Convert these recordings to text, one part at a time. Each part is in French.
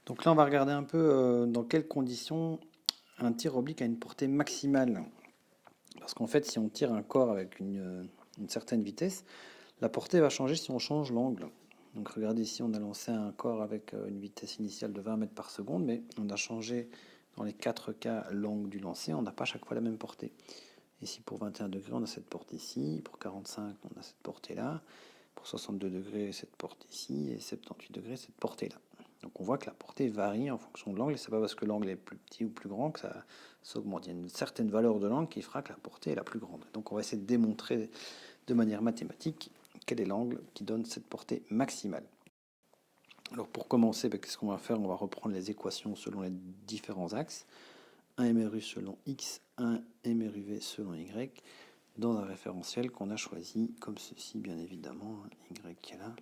Donc là, on va regarder un peu dans quelles conditions un tir oblique a une portée maximale. Parce qu'en fait, si on tire un corps avec une certaine vitesse, la portée va changer si on change l'angle. Donc regardez ici, on a lancé un corps avec une vitesse initiale de 20 mètres par seconde, mais on a changé dans les 4 cas l'angle du lancer, on n'a pas chaque fois la même portée. Ici pour 21 degrés, on a cette portée ici, pour 45, on a cette portée là, pour 62 degrés, cette portée ici, et 78 degrés, cette portée là. Donc on voit que la portée varie en fonction de l'angle, et c'est pas parce que l'angle est plus petit ou plus grand que ça s'augmente. Il y a une certaine valeur de l'angle qui fera que la portée est la plus grande. Donc on va essayer de démontrer de manière mathématique quel est l'angle qui donne cette portée maximale. Alors pour commencer, qu'est-ce qu'on va faire? On va reprendre les équations selon les différents axes. 1 MRU selon X, 1 MRUV selon Y, dans un référentiel qu'on a choisi comme ceci, bien évidemment. Y qui est là,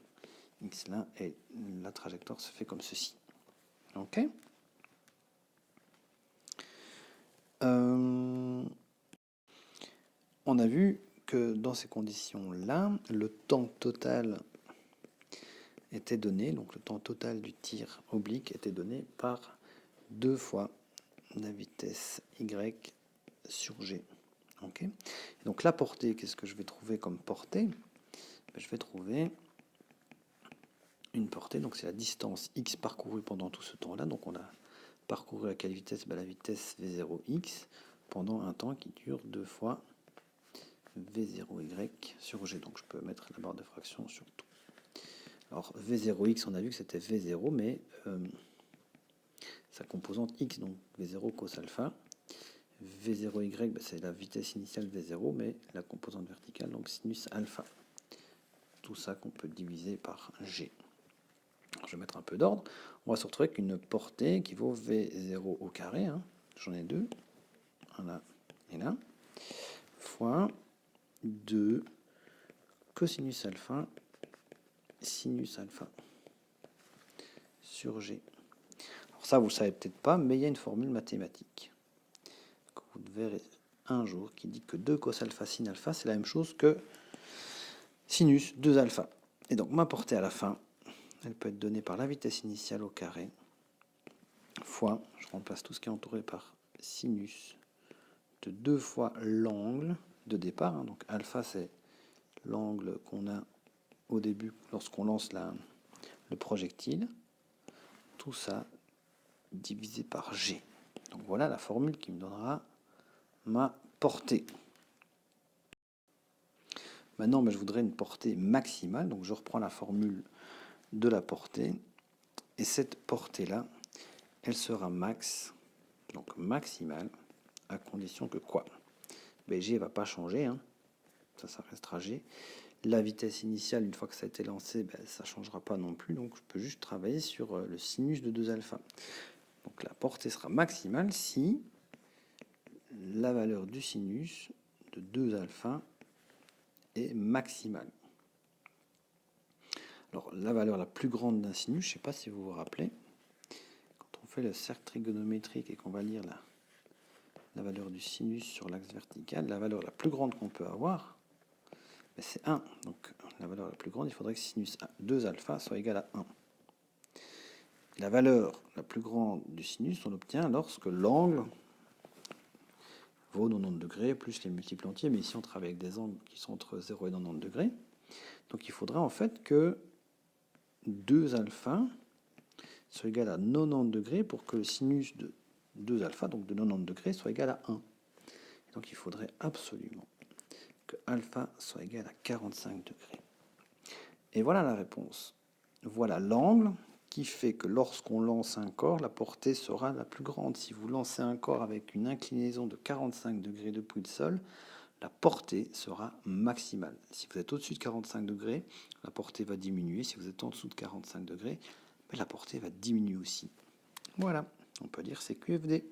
X là, et la trajectoire se fait comme ceci. Ok. On a vu que dans ces conditions-là, le temps total était donné, donc le temps total du tir oblique était donné par 2 fois la vitesse y sur g. Okay. Donc la portée, qu'est-ce que je vais trouver comme portée? Je vais trouver une portée, donc c'est la distance x parcourue pendant tout ce temps-là. Donc on a parcouru à quelle vitesse? La vitesse v0x pendant un temps qui dure 2 fois v0y sur g. Donc je peux mettre la barre de fraction sur tout. Alors v0x, on a vu que c'était v0, mais sa composante x, donc v0 cos alpha. v0y, c'est la vitesse initiale v0, mais la composante verticale, donc sinus alpha. Tout ça qu'on peut diviser par g. Alors, je vais mettre un peu d'ordre. On va se retrouver avec une portée qui vaut v0 au carré. Hein. J'en ai deux. Un là et là. Fois 2 cosinus alpha sinus alpha sur g. Alors ça, vous ne le savez peut-être pas, mais il y a une formule mathématique que vous verrez un jour qui dit que 2 cos alpha sin alpha, c'est la même chose que sinus 2 alpha. Et donc ma portée à la fin, elle peut être donnée par la vitesse initiale au carré fois, je remplace tout ce qui est entouré par sinus de 2 fois l'angle de départ. Hein, donc alpha, c'est l'angle qu'on a au début lorsqu'on lance le projectile. Tout ça divisé par g. Donc voilà la formule qui me donnera ma portée. Maintenant, je voudrais une portée maximale. Donc je reprends la formule de la portée. Et cette portée-là, elle sera max, donc maximale, à condition que quoi? G ne va pas changer, hein. Ça restera G. La vitesse initiale, une fois que ça a été lancé, ça ne changera pas non plus. Donc je peux juste travailler sur le sinus de 2 alpha. Donc la portée sera maximale si la valeur du sinus de 2 alpha est maximale. Alors la valeur la plus grande d'un sinus, je ne sais pas si vous vous rappelez, quand on fait le cercle trigonométrique et qu'on va lire la valeur du sinus sur l'axe vertical, la valeur la plus grande qu'on peut avoir, c'est 1. Donc la valeur la plus grande, il faudrait que sinus 2 alpha soit égal à 1. La valeur la plus grande du sinus, on l'obtient lorsque l'angle vaut 90 degrés plus les multiples entiers, mais ici on travaille avec des angles qui sont entre 0 et 90 degrés. Donc il faudrait en fait que 2 alpha soit égal à 90 degrés pour que le sinus de 2 alpha, donc de 90 degrés, soit égal à 1. Donc il faudrait absolument que alpha soit égal à 45 degrés. Et voilà la réponse. Voilà l'angle qui fait que lorsqu'on lance un corps, la portée sera la plus grande. Si vous lancez un corps avec une inclinaison de 45 degrés depuis le sol, la portée sera maximale. Si vous êtes au-dessus de 45 degrés, la portée va diminuer. Si vous êtes en dessous de 45 degrés, la portée va diminuer aussi. Voilà, on peut dire c'est QFD.